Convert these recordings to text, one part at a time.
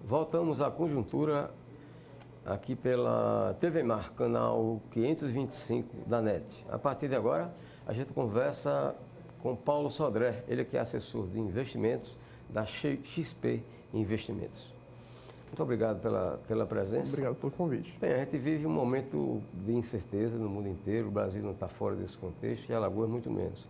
Voltamos à conjuntura aqui pela TV Mar, canal 525 da NET. A partir de agora, a gente conversa com Paulo Sodré, ele que é assessor de investimentos da XP Investimentos. Muito obrigado pela presença. Obrigado pelo convite. Bem, a gente vive um momento de incerteza no mundo inteiro, o Brasil não está fora desse contexto e Alagoas muito menos.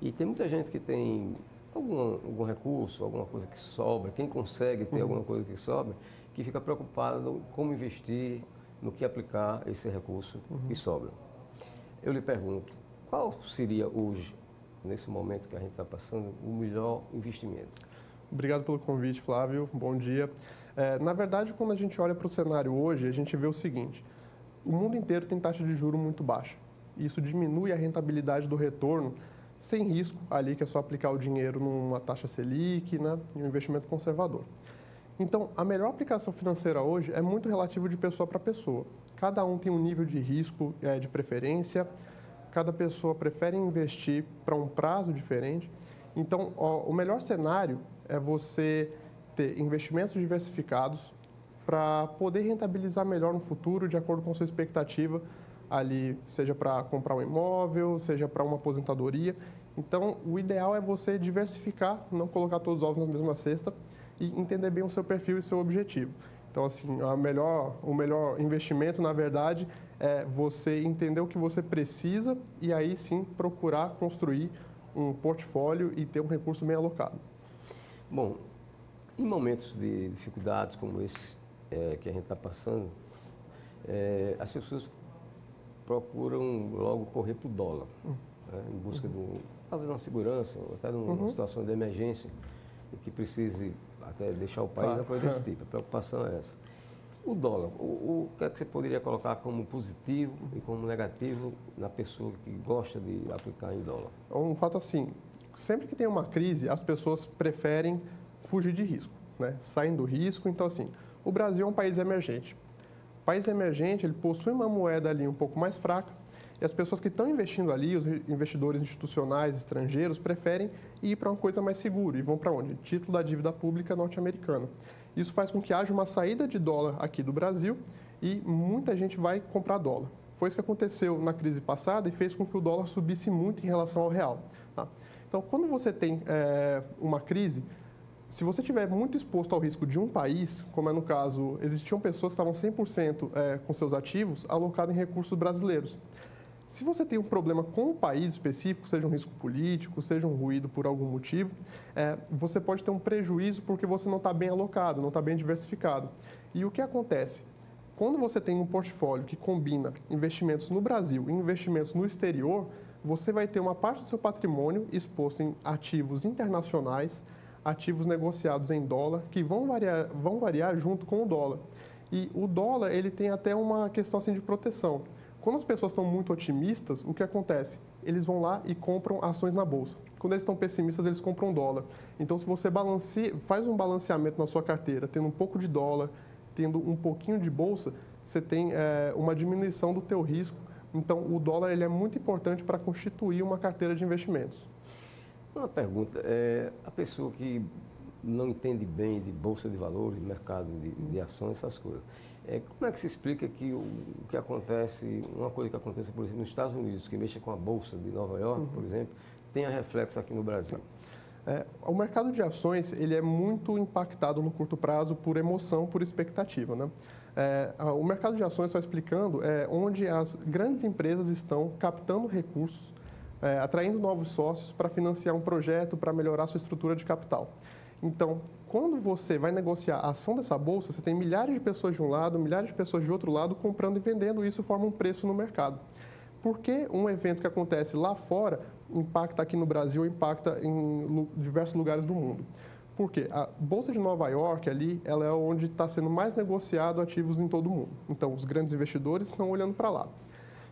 E tem muita gente que tem algum recurso, alguma coisa que sobra, quem consegue ter alguma coisa que sobra, que fica preocupado como investir, no que aplicar esse recurso que sobra. Eu lhe pergunto, qual seria hoje, nesse momento que a gente está passando, o melhor investimento? Obrigado pelo convite, Flávio. Bom dia. Na verdade, quando a gente olha para o cenário hoje, a gente vê o seguinte: o mundo inteiro tem taxa de juros muito baixa. Isso diminui a rentabilidade do retorno sem risco, ali que é só aplicar o dinheiro numa taxa Selic, né, e um investimento conservador. Então, a melhor aplicação financeira hoje é muito relativo de pessoa para pessoa. Cada um tem um nível de risco de preferência, cada pessoa prefere investir para um prazo diferente. Então, o melhor cenário é você ter investimentos diversificados para poder rentabilizar melhor no futuro, de acordo com a sua expectativa, ali, seja para comprar um imóvel, seja para uma aposentadoria. Então, o ideal é você diversificar, não colocar todos os ovos na mesma cesta e entender bem o seu perfil e o seu objetivo. Então, assim, o melhor investimento, na verdade, é você entender o que você precisa e aí sim procurar construir um portfólio e ter um recurso bem alocado. Bom, em momentos de dificuldades como esse que a gente está passando, as pessoas procuram logo correr para o dólar, né, em busca talvez uma segurança, ou até numa situação de emergência, que precise até deixar o país, uma coisa desse tipo. A preocupação é essa. O dólar, o que é que você poderia colocar como positivo e como negativo na pessoa que gosta de aplicar em dólar? Um fato assim, sempre que tem uma crise, as pessoas preferem fugir de risco, né? Saem do risco. Então, assim, o Brasil é um país emergente. O país emergente, ele possui uma moeda ali um pouco mais fraca e as pessoas que estão investindo ali, os investidores institucionais estrangeiros, preferem ir para uma coisa mais segura. E vão para onde? Título da dívida pública norte-americana. Isso faz com que haja uma saída de dólar aqui do Brasil e muita gente vai comprar dólar. Foi isso que aconteceu na crise passada e fez com que o dólar subisse muito em relação ao real. Tá? Então, quando você tem uma crise, se você estiver muito exposto ao risco de um país, como é no caso, existiam pessoas que estavam 100% com seus ativos alocados em recursos brasileiros. Se você tem um problema com um país específico, seja um risco político, seja um ruído por algum motivo, você pode ter um prejuízo porque você não está bem alocado, não está bem diversificado. E o que acontece? Quando você tem um portfólio que combina investimentos no Brasil e investimentos no exterior, você vai ter uma parte do seu patrimônio exposto em ativos internacionais, ativos negociados em dólar, que vão variar junto com o dólar. E o dólar, ele tem até uma questão assim de proteção. Quando as pessoas estão muito otimistas, o que acontece? Eles vão lá e compram ações na bolsa. Quando eles estão pessimistas, eles compram dólar. Então, se você faz um balanceamento na sua carteira, tendo um pouco de dólar, tendo um pouquinho de bolsa, você tem uma diminuição do teu risco. Então, o dólar ele é muito importante para constituir uma carteira de investimentos. Uma pergunta, a pessoa que não entende bem de bolsa de valores, mercado de ações, essas coisas, como é que se explica que o que acontece, uma coisa que acontece, por exemplo, nos Estados Unidos, que mexe com a Bolsa de Nova York, por exemplo, tenha reflexo aqui no Brasil? O mercado de ações ele é muito impactado no curto prazo por emoção, por expectativa, né? O mercado de ações, só explicando, é onde as grandes empresas estão captando recursos, atraindo novos sócios para financiar um projeto, para melhorar sua estrutura de capital. Então, quando você vai negociar a ação dessa bolsa, você tem milhares de pessoas de um lado, milhares de pessoas de outro lado comprando e vendendo, e isso forma um preço no mercado. Por que um evento que acontece lá fora impacta aqui no Brasil, impacta em diversos lugares do mundo? Porque a Bolsa de Nova York, ali, ela é onde está sendo mais negociado ativos em todo o mundo. Então, os grandes investidores estão olhando para lá.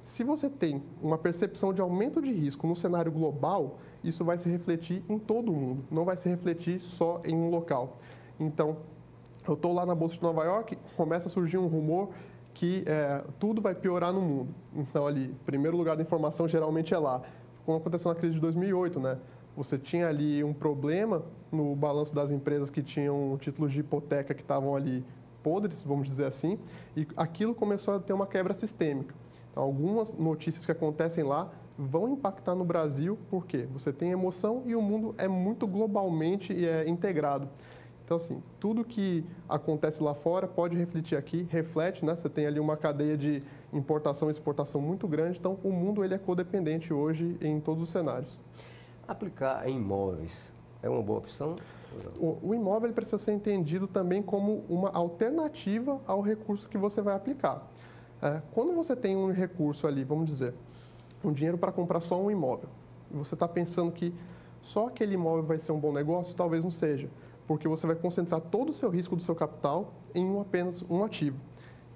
Se você tem uma percepção de aumento de risco no cenário global, isso vai se refletir em todo o mundo, não vai se refletir só em um local. Então, eu estou lá na Bolsa de Nova York, começa a surgir um rumor que tudo vai piorar no mundo. Então, ali, primeiro lugar da informação geralmente é lá. Como aconteceu na crise de 2008, né? Você tinha ali um problema no balanço das empresas que tinham títulos de hipoteca que estavam ali podres, vamos dizer assim, e aquilo começou a ter uma quebra sistêmica. Então, algumas notícias que acontecem lá vão impactar no Brasil, porque você tem emoção e o mundo é muito globalmente integrado. Então, assim, tudo que acontece lá fora pode refletir aqui, reflete, né? Você tem ali uma cadeia de importação e exportação muito grande, então o mundo ele é codependente hoje em todos os cenários. Aplicar em imóveis é uma boa opção? O imóvel ele precisa ser entendido também como uma alternativa ao recurso que você vai aplicar. Quando você tem um recurso ali, vamos dizer, um dinheiro para comprar só um imóvel, e você está pensando que só aquele imóvel vai ser um bom negócio, talvez não seja, porque você vai concentrar todo o seu risco do seu capital em apenas um ativo.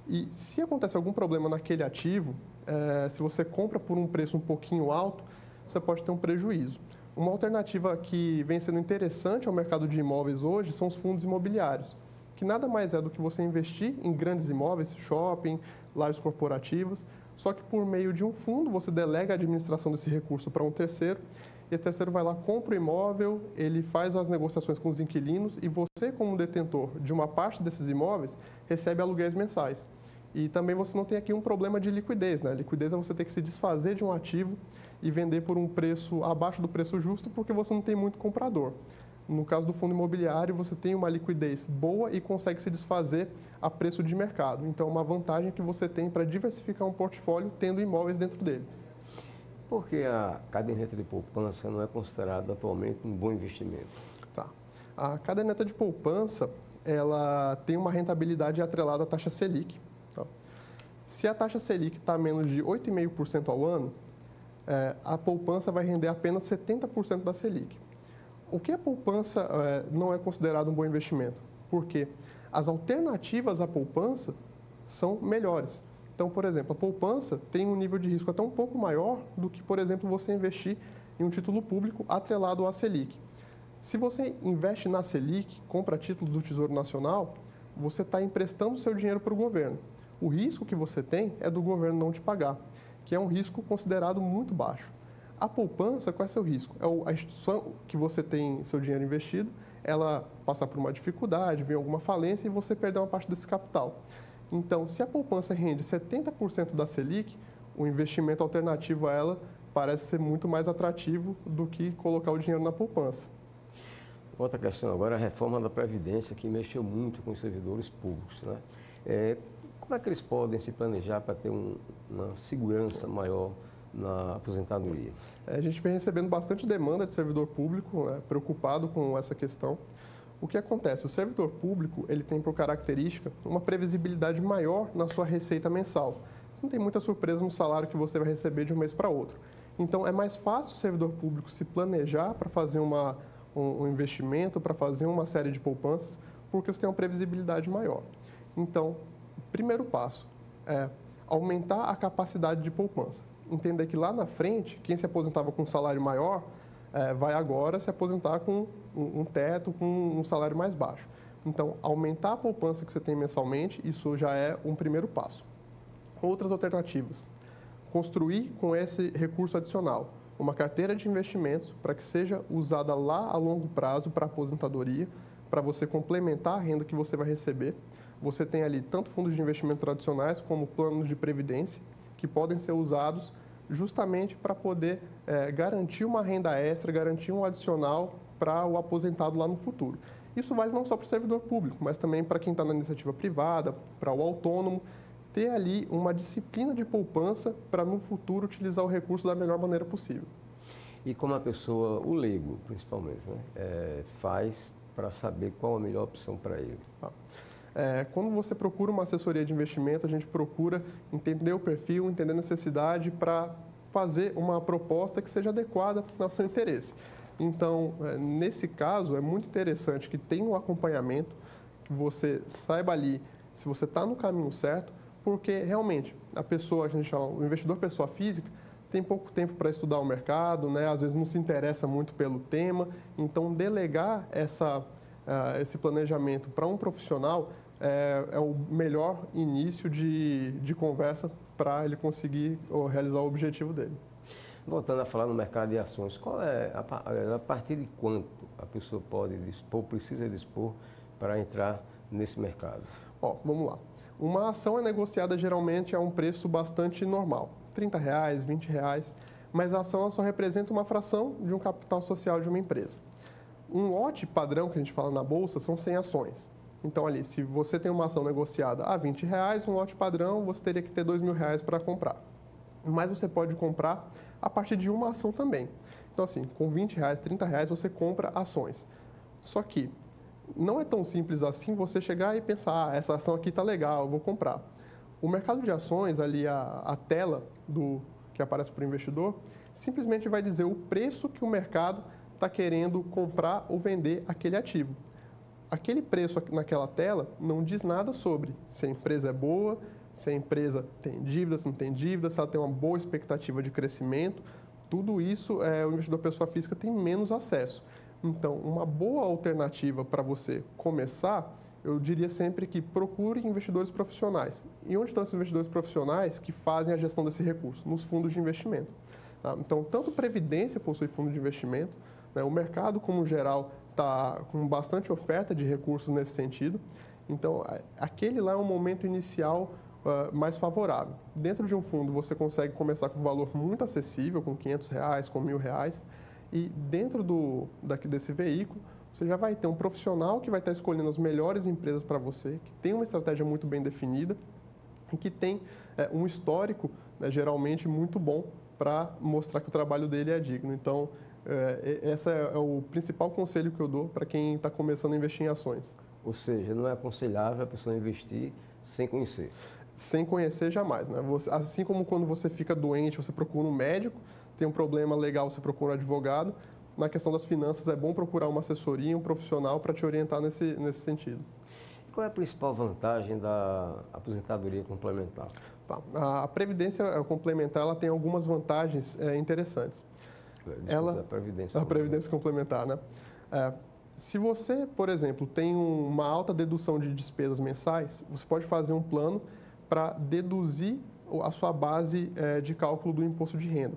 E se acontece algum problema naquele ativo, se você compra por um preço um pouquinho alto, você pode ter um prejuízo. Uma alternativa que vem sendo interessante ao mercado de imóveis hoje são os fundos imobiliários, que nada mais é do que você investir em grandes imóveis, shopping, lares corporativos, só que por meio de um fundo você delega a administração desse recurso para um terceiro, e esse terceiro vai lá, compra o imóvel, ele faz as negociações com os inquilinos e você, como detentor de uma parte desses imóveis, recebe aluguéis mensais. E também você não tem aqui um problema de liquidez, né? Liquidez é você ter que se desfazer de um ativo e vender por um preço abaixo do preço justo porque você não tem muito comprador. No caso do fundo imobiliário, você tem uma liquidez boa e consegue se desfazer a preço de mercado. Então, é uma vantagem que você tem para diversificar um portfólio tendo imóveis dentro dele. Por que a caderneta de poupança não é considerada atualmente um bom investimento? Tá. A caderneta de poupança, ela tem uma rentabilidade atrelada à taxa Selic. Tá? Se a taxa Selic está menos de 8,5% ao ano, a poupança vai render apenas 70% da Selic. O que a poupança não é considerado um bom investimento? Porque as alternativas à poupança são melhores. Então, por exemplo, a poupança tem um nível de risco até um pouco maior do que, por exemplo, você investir em um título público atrelado à Selic. Se você investe na Selic, compra títulos do Tesouro Nacional, você está emprestando seu dinheiro para o governo. O risco que você tem é do governo não te pagar, que é um risco considerado muito baixo. A poupança, qual é o seu risco? É a instituição que você tem seu dinheiro investido, ela passar por uma dificuldade, vir alguma falência e você perder uma parte desse capital. Então, se a poupança rende 70% da Selic, o investimento alternativo a ela parece ser muito mais atrativo do que colocar o dinheiro na poupança. Outra questão agora é a reforma da Previdência, que mexeu muito com os servidores públicos, né? Como é que eles podem se planejar para ter uma segurança maior na aposentadoria? A gente vem recebendo bastante demanda de servidor público, né, preocupado com essa questão. O que acontece? O servidor público ele tem por característica uma previsibilidade maior na sua receita mensal. Você não tem muita surpresa no salário que você vai receber de um mês para outro. Então, é mais fácil o servidor público se planejar para fazer um investimento, para fazer uma série de poupanças, porque você tem uma previsibilidade maior. Então, o primeiro passo é aumentar a capacidade de poupança. Entender que lá na frente, quem se aposentava com um salário maior, vai agora se aposentar com um teto, com um salário mais baixo. Então, aumentar a poupança que você tem mensalmente, isso já é um primeiro passo. Outras alternativas. Construir com esse recurso adicional uma carteira de investimentos para que seja usada lá a longo prazo para a aposentadoria, para você complementar a renda que você vai receber. Você tem ali tanto fundos de investimento tradicionais como planos de previdência, que podem ser usados justamente para poder garantir uma renda extra, garantir um adicional para o aposentado lá no futuro. Isso vale não só para o servidor público, mas também para quem está na iniciativa privada, para o autônomo, ter ali uma disciplina de poupança para no futuro utilizar o recurso da melhor maneira possível. E como a pessoa, o leigo principalmente, né, faz para saber qual a melhor opção para ele? Quando você procura uma assessoria de investimento, a gente procura entender o perfil, entender a necessidade para fazer uma proposta que seja adequada ao seu interesse. Então, nesse caso, é muito interessante que tenha um acompanhamento, que você saiba ali se você está no caminho certo, porque realmente a pessoa, a gente chama, o investidor pessoa física, tem pouco tempo para estudar o mercado, né? Às vezes não se interessa muito pelo tema, então delegar esse planejamento para um profissional é o melhor início de conversa para ele conseguir realizar o objetivo dele. Voltando a falar no mercado de ações, qual é, a partir de quanto a pessoa pode dispor, precisa dispor para entrar nesse mercado? Ó, vamos lá. Uma ação é negociada geralmente a um preço bastante normal, R$30, R$20, mas a ação ela só representa uma fração de um capital social de uma empresa. Um lote padrão que a gente fala na bolsa são 100 ações. Então, ali, se você tem uma ação negociada a R$20, um lote padrão, você teria que ter R$2.000 para comprar. Mas você pode comprar a partir de uma ação também. Então, assim, com R$20, R$30, você compra ações. Só que não é tão simples assim você chegar e pensar, essa ação aqui está legal, eu vou comprar. O mercado de ações, ali, a tela que aparece para o investidor, simplesmente vai dizer o preço que o mercado está querendo comprar ou vender aquele ativo. Aquele preço naquela tela não diz nada sobre se a empresa é boa, se a empresa tem dívida, se não tem dívida, se ela tem uma boa expectativa de crescimento. Tudo isso o investidor pessoa física tem menos acesso. Então, uma boa alternativa para você começar, eu diria sempre que procure investidores profissionais. E onde estão esses investidores profissionais que fazem a gestão desse recurso? Nos fundos de investimento. Tá? Então, tanto Previdência possui fundo de investimento, né? O mercado, como geral, está com bastante oferta de recursos nesse sentido. Então, aquele lá é um momento inicial mais favorável. Dentro de um fundo, você consegue começar com um valor muito acessível, com R$500, com R$1.000. E dentro desse veículo, você já vai ter um profissional que vai estar escolhendo as melhores empresas para você, que tem uma estratégia muito bem definida e que tem um histórico, né, geralmente, muito bom para mostrar que o trabalho dele é digno. Então, esse é o principal conselho que eu dou para quem está começando a investir em ações. Ou seja, não é aconselhável a pessoa investir sem conhecer. Sem conhecer, jamais. Né? Assim como quando você fica doente, você procura um médico, tem um problema legal, você procura um advogado. Na questão das finanças, é bom procurar uma assessoria, um profissional para te orientar nesse sentido. E qual é a principal vantagem da aposentadoria complementar? Tá. A Previdência complementar ela tem algumas vantagens interessantes. A Previdência complementar, né? Se você, por exemplo, tem uma alta dedução de despesas mensais, você pode fazer um plano para deduzir a sua base de cálculo do imposto de renda.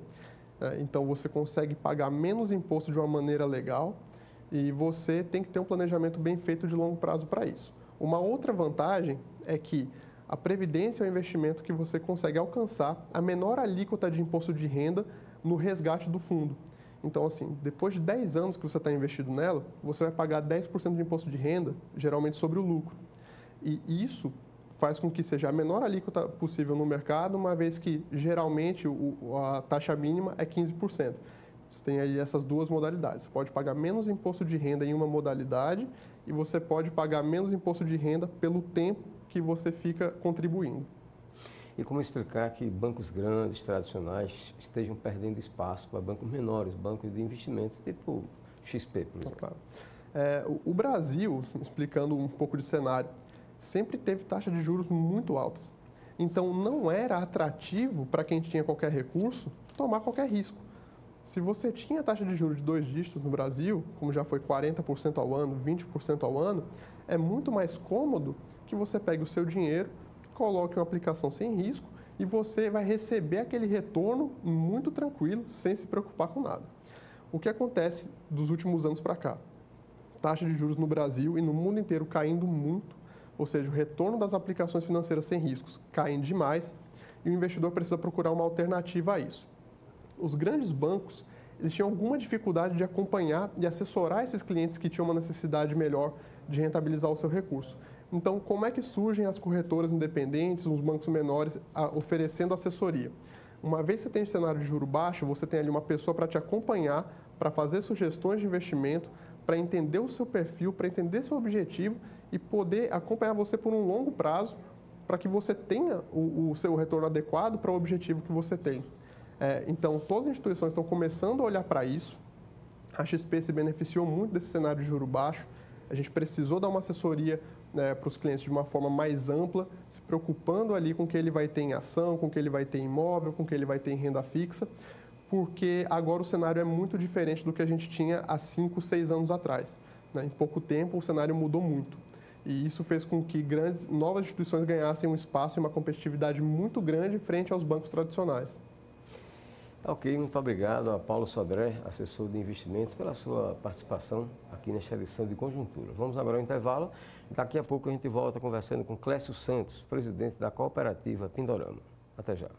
Então, você consegue pagar menos imposto de uma maneira legal e você tem que ter um planejamento bem feito de longo prazo para isso. Uma outra vantagem é que a Previdência é um investimento que você consegue alcançar a menor alíquota de imposto de renda no resgate do fundo. Então, assim, depois de 10 anos que você está investido nela, você vai pagar 10% de imposto de renda, geralmente sobre o lucro. E isso faz com que seja a menor alíquota possível no mercado, uma vez que, geralmente, a taxa mínima é 15%. Você tem aí essas duas modalidades. Você pode pagar menos imposto de renda em uma modalidade e você pode pagar menos imposto de renda pelo tempo que você fica contribuindo. E como explicar que bancos grandes, tradicionais, estejam perdendo espaço para bancos menores, bancos de investimento, tipo XP, por exemplo? Claro. O Brasil, assim, explicando um pouco de cenário, sempre teve taxas de juros muito altas. Então, não era atrativo para quem tinha qualquer recurso tomar qualquer risco. Se você tinha taxa de juros de 2 dígitos no Brasil, como já foi 40% ao ano, 20% ao ano, é muito mais cômodo que você pegue o seu dinheiro, coloque uma aplicação sem risco e você vai receber aquele retorno muito tranquilo, sem se preocupar com nada. O que acontece dos últimos anos para cá? Taxa de juros no Brasil e no mundo inteiro caindo muito, ou seja, o retorno das aplicações financeiras sem riscos caindo demais e o investidor precisa procurar uma alternativa a isso. Os grandes bancos, eles tinham alguma dificuldade de acompanhar e assessorar esses clientes que tinham uma necessidade melhor de rentabilizar o seu recurso. Então, como é que surgem as corretoras independentes, os bancos menores, oferecendo assessoria? Uma vez que você tem um cenário de juro baixo, você tem ali uma pessoa para te acompanhar, para fazer sugestões de investimento, para entender o seu perfil, para entender seu objetivo e poder acompanhar você por um longo prazo para que você tenha o seu retorno adequado para o objetivo que você tem. Então, todas as instituições estão começando a olhar para isso. A XP se beneficiou muito desse cenário de juro baixo. A gente precisou dar uma assessoria para os clientes de uma forma mais ampla, se preocupando ali com o que ele vai ter em ação, com o que ele vai ter em imóvel, com o que ele vai ter em renda fixa, porque agora o cenário é muito diferente do que a gente tinha há 5, 6 anos atrás. Em pouco tempo, o cenário mudou muito. E isso fez com que novas instituições ganhassem um espaço e uma competitividade muito grande frente aos bancos tradicionais. Ok, muito obrigado a Paulo Sodré, assessor de investimentos, pela sua participação aqui nesta edição de Conjuntura. Vamos agora ao intervalo. Daqui a pouco a gente volta conversando com Clécio Santos, presidente da cooperativa Pindorama. Até já.